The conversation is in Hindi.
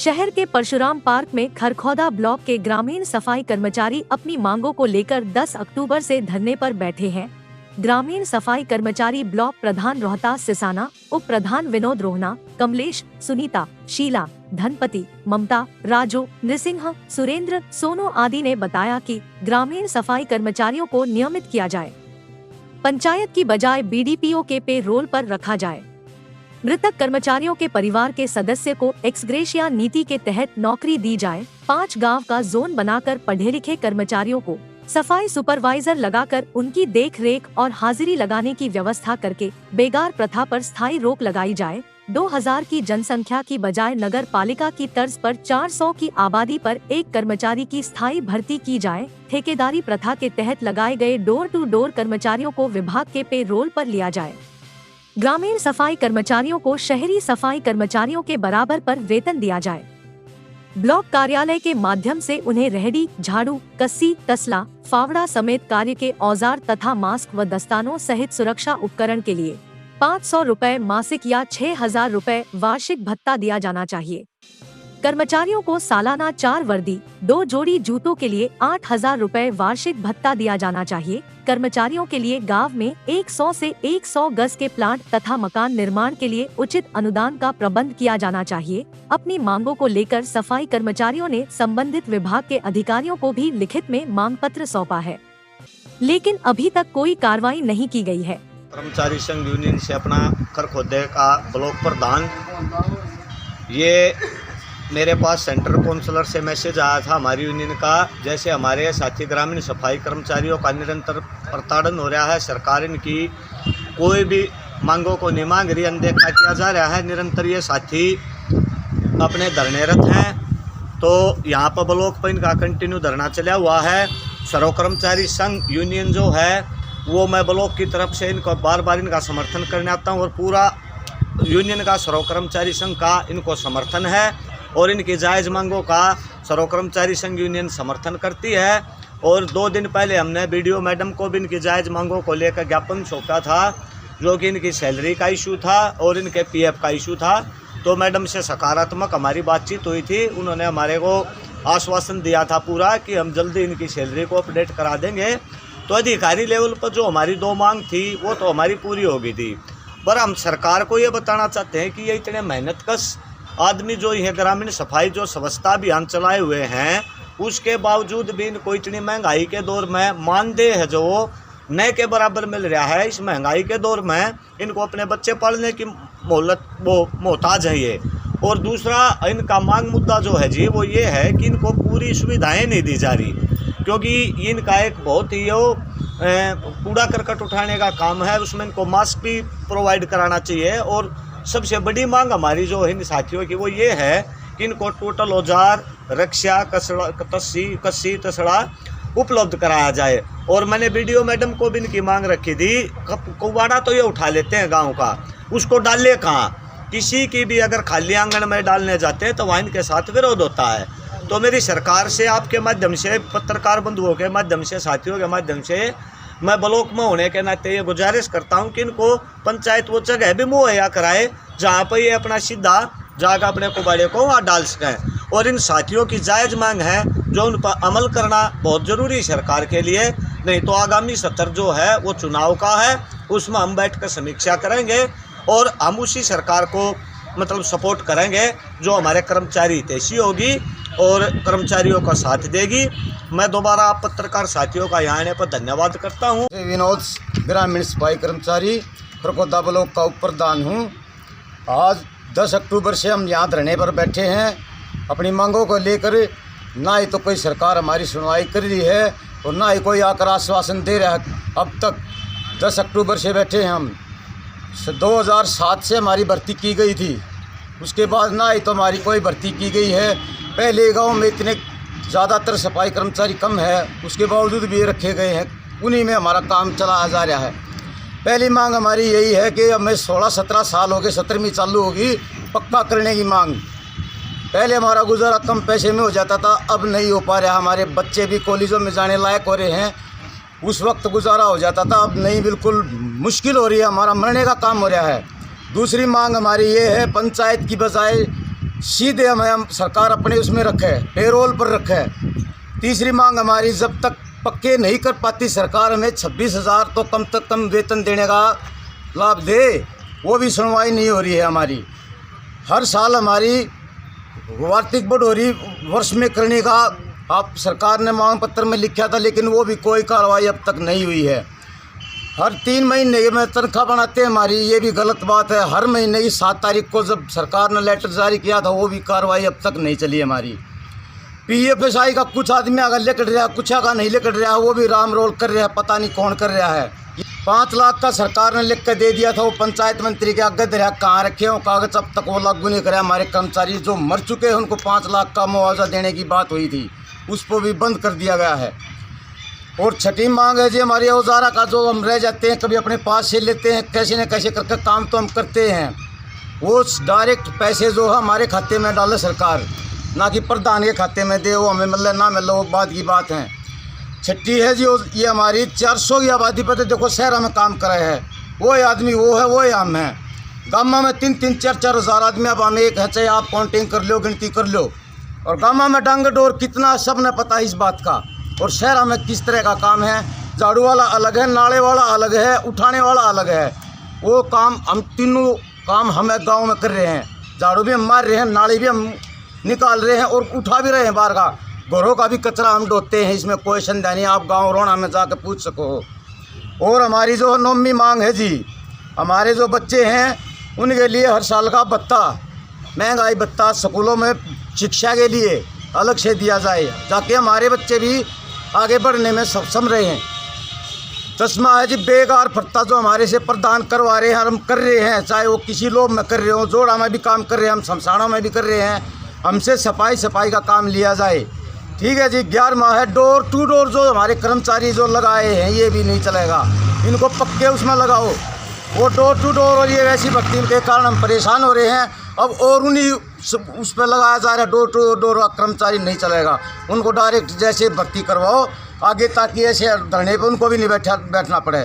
शहर के परशुराम पार्क में खरखौदा ब्लॉक के ग्रामीण सफाई कर्मचारी अपनी मांगों को लेकर 10 अक्टूबर से धरने पर बैठे हैं। ग्रामीण सफाई कर्मचारी ब्लॉक प्रधान रोहतास सिसाना, उप प्रधान विनोद रोहना, कमलेश, सुनीता, शीला, धनपति, ममता, राजू, नृसिंह, सुरेंद्र, सोनू आदि ने बताया कि ग्रामीण सफाई कर्मचारियों को नियमित किया जाए, पंचायत की बजाय बीडीपीओ के पे रोल पर रखा जाए। मृतक कर्मचारियों के परिवार के सदस्य को एक्सग्रेशिया नीति के तहत नौकरी दी जाए। 5 गांव का जोन बनाकर पढ़े लिखे कर्मचारियों को सफाई सुपरवाइजर लगाकर उनकी देखरेख और हाजिरी लगाने की व्यवस्था करके बेगार प्रथा पर स्थायी रोक लगाई जाए। 2000 की जनसंख्या की बजाय नगर पालिका की तर्ज पर 400 की आबादी पर एक कर्मचारी की स्थायी भर्ती की जाए। ठेकेदारी प्रथा के तहत लगाए गए डोर टू डोर कर्मचारियों को विभाग के पे रोल पर लिया जाए। ग्रामीण सफाई कर्मचारियों को शहरी सफाई कर्मचारियों के बराबर पर वेतन दिया जाए। ब्लॉक कार्यालय के माध्यम से उन्हें रेहड़ी, झाड़ू, कस्सी, तसला, फावड़ा समेत कार्य के औजार तथा मास्क व दस्तानों सहित सुरक्षा उपकरण के लिए 500 रुपए मासिक या 6000 रुपए वार्षिक भत्ता दिया जाना चाहिए। कर्मचारियों को सालाना 4 वर्दी, 2 जोड़ी जूतों के लिए 8000 रुपए वार्षिक भत्ता दिया जाना चाहिए। कर्मचारियों के लिए गांव में 100 से 100 गज के प्लांट तथा मकान निर्माण के लिए उचित अनुदान का प्रबंध किया जाना चाहिए। अपनी मांगों को लेकर सफाई कर्मचारियों ने संबंधित विभाग के अधिकारियों को भी लिखित में मांग पत्र सौंपा है, लेकिन अभी तक कोई कार्रवाई नहीं की गई है। कर्मचारी संघ यूनियन से अपना खरखौदे का ब्लॉक प्रधान, ये मेरे पास सेंटर काउंसलर से मैसेज आया था हमारी यूनियन का, जैसे हमारे साथी ग्रामीण सफाई कर्मचारियों का निरंतर प्रताड़न हो रहा है। सरकार इनकी कोई भी मांगों को नहीं मांग रही, अनदेखा किया जा रहा है। निरंतर ये साथी अपने धरनेरत हैं, तो यहाँ पर ब्लॉक पर इनका कंटिन्यू धरना चला हुआ है। सर्व कर्मचारी संघ यूनियन जो है वो मैं ब्लॉक की तरफ से इनको बार बार इनका समर्थन करने आता हूँ और पूरा यूनियन का सर्व कर्मचारी संघ का इनको समर्थन है और इनकी जायज़ मांगों का सर्व कर्मचारी संघ यूनियन समर्थन करती है। और 2 दिन पहले हमने बीडीओ मैडम को भी इनकी जायज़ मांगों को लेकर ज्ञापन सौंपा था, जो कि इनकी सैलरी का इशू था और इनके पीएफ का इशू था। तो मैडम से सकारात्मक हमारी बातचीत हुई थी, उन्होंने हमारे को आश्वासन दिया था पूरा कि हम जल्दी इनकी सैलरी को अपडेट करा देंगे। तो अधिकारी लेवल पर जो हमारी 2 मांग थी वो तो हमारी पूरी हो गई थी, पर हम सरकार को ये बताना चाहते हैं कि ये इतने मेहनतकश आदमी जो ये ग्रामीण सफाई जो स्वच्छता अभियान चलाए हुए हैं, उसके बावजूद भी इनको इतनी महंगाई के दौर में मानदेय है जो नए के बराबर मिल रहा है। इस महंगाई के दौर में इनको अपने बच्चे पालने की मोहलत वो मोहताज है ये। और दूसरा इनका मांग मुद्दा जो है जी वो ये है कि इनको पूरी सुविधाएं नहीं दी जा रही, क्योंकि इनका एक बहुत ही कूड़ा करकट उठाने का काम है, उसमें इनको मास्क भी प्रोवाइड कराना चाहिए। और सबसे बड़ी मांग हमारी जो इन साथियों की वो ये है कि इनको टोटल औजार, रक्षा, कस्सी तसड़ा उपलब्ध कराया जाए। और मैंने बीडीओ मैडम को भी इनकी मांग रखी थी, कुवाड़ा तो ये उठा लेते हैं गांव का, उसको डाले कहाँ? किसी की भी अगर खाली आंगन में डालने जाते हैं तो वहाँ इनके साथ विरोध होता है। तो मेरी सरकार से आपके माध्यम से, पत्रकार बंधुओं के माध्यम से, साथियों के माध्यम से मैं ब्लॉक में होने के नाते ये गुजारिश करता हूं कि इनको पंचायत वो जगह भी मुहैया कराए जहां पर ये अपना सीधा जाकर अपने कुबाड़े को वहाँ डाल सकें। और इन साथियों की जायज़ मांग है जो उन पर अमल करना बहुत ज़रूरी है सरकार के लिए, नहीं तो आगामी सत्र जो है वो चुनाव का है, उसमें हम बैठकर समीक्षा करेंगे और हम उसी सरकार को मतलब सपोर्ट करेंगे जो हमारे कर्मचारी हितैषी होगी और कर्मचारियों का साथ देगी। मैं दोबारा आप पत्रकार साथियों का यहाँ आने पर धन्यवाद करता हूँ। विनोद, ग्रामीण सफाई कर्मचारी खरखौदा ब्लॉक का उप प्रधान हूँ। आज 10 अक्टूबर से हम यहाँ धरने पर बैठे हैं अपनी मांगों को लेकर। ना ही तो कोई सरकार हमारी सुनवाई कर रही है और ना ही कोई आकर आश्वासन दे रहा है। अब तक 10 अक्टूबर से बैठे हैं हम। 2007 से हमारी भर्ती की गई थी, उसके बाद ना ही तो हमारी कोई भर्ती की गई है। पहले गांव में इतने ज़्यादातर सफाई कर्मचारी कम है, उसके बावजूद भी रखे गए हैं, उन्हीं में हमारा काम चलाया जा रहा है। पहली मांग हमारी यही है कि हमें 16-17 साल हो गए, 17वीं चालू होगी, पक्का करने की मांग। पहले हमारा गुजारा कम पैसे में हो जाता था, अब नहीं हो पा रहा। हमारे बच्चे भी कॉलेजों में जाने लायक हो रहे हैं, उस वक्त गुजारा हो जाता था, अब नहीं, बिल्कुल मुश्किल हो रही है, हमारा मरने का काम हो रहा है। दूसरी मांग हमारी ये है, पंचायत की बजाय सीधे हम सरकार अपने उसमें रखे, पेरोल पर रखे। तीसरी मांग हमारी, जब तक पक्के नहीं कर पाती सरकार हमें 26,000 तो कम से कम वेतन देने का लाभ दे, वो भी सुनवाई नहीं हो रही है हमारी। हर साल हमारी वार्षिक बढ़ोतरी वर्ष में करने का आप सरकार ने मांग पत्र में लिखा था, लेकिन वो भी कोई कार्रवाई अब तक नहीं हुई है। हर 3 महीने में तनख्वाह बनाते हैं हमारी, ये भी गलत बात है। हर महीने की 7 तारीख को जब सरकार ने लेटर जारी किया था, वो भी कार्रवाई अब तक नहीं चली हमारी। PFSI का कुछ आदमी अगर लेकर रहा, कुछ का नहीं लेकर रहा, वो भी राम रोल कर रहा है, पता नहीं कौन कर रहा है। 5 लाख का सरकार ने लिख कर दे दिया था, वो पंचायत मंत्री के आगे दे कहाँ रखे हो कागज, अब तक वो लागू नहीं करे। हमारे कर्मचारी जो मर चुके हैं उनको 5 लाख का मुआवजा देने की बात हुई थी, उसको भी बंद कर दिया गया है। और छठी मांग है जी हमारी औजारा का, जो हम रह जाते हैं कभी अपने पास से लेते हैं, कैसे न कैसे करके काम तो हम करते हैं, वो डायरेक्ट पैसे जो है हमारे खाते में डाले सरकार, ना कि प्रधान के खाते में दे, वो हमें मतलब ना मिले, वो बात की बात है। छठी है जी ये हमारी 400 की आबादी पर, तो देखो शहर में काम करे है, वो आदमी वो है, वो हम हैं। गाँव में 3-3, 4-4 हज़ार आदमी, अब हमें एक है, चाहे आप काउंटिंग कर लो, गिनती कर लो। और गाँव में डंग डोर कितना, सब ने पता है इस बात का। और शहर में किस तरह का काम है, झाड़ू वाला अलग है, नाले वाला अलग है, उठाने वाला अलग है। वो काम हम तीनों काम हमें गांव में कर रहे हैं। झाड़ू भी हम मार रहे हैं, नाले भी हम निकाल रहे हैं और उठा भी रहे हैं बाहर का। घरों का भी कचरा हम ढोते हैं, इसमें कोई संदेह नहीं, आप गाँव रोना में जाकर पूछ सको। और हमारी जो 9वीं मांग है जी, हमारे जो बच्चे हैं उनके लिए हर साल का भत्ता, महंगाई भत्ता स्कूलों में शिक्षा के लिए अलग से दिया जाए, ताकि हमारे बच्चे भी आगे बढ़ने में सक्षम रहे हैं। 10वां है जी बेकार भत्ता, जो हमारे से प्रदान करवा रहे हैं, हम कर रहे हैं, चाहे वो किसी लोग में कर रहे हो, जोड़ा में भी काम कर रहे हैं, हम शमशानों में भी कर रहे हैं, हमसे सफाई का काम लिया जाए। ठीक है जी। 11वां है डोर टू डोर, जो हमारे कर्मचारी जो लगाए हैं ये भी नहीं चलेगा, इनको पक्के उसमें लगाओ। वो डोर टू डोर और ये वैसी भर्ती के कारण हम परेशान हो रहे हैं। अब और उन्हीं उस पर लगाया जा रहा है, डोर टू डोर कर्मचारी नहीं चलेगा, उनको डायरेक्ट जैसे भर्ती करवाओ आगे, ताकि ऐसे धरने पर उनको भी नहीं बैठना पड़े।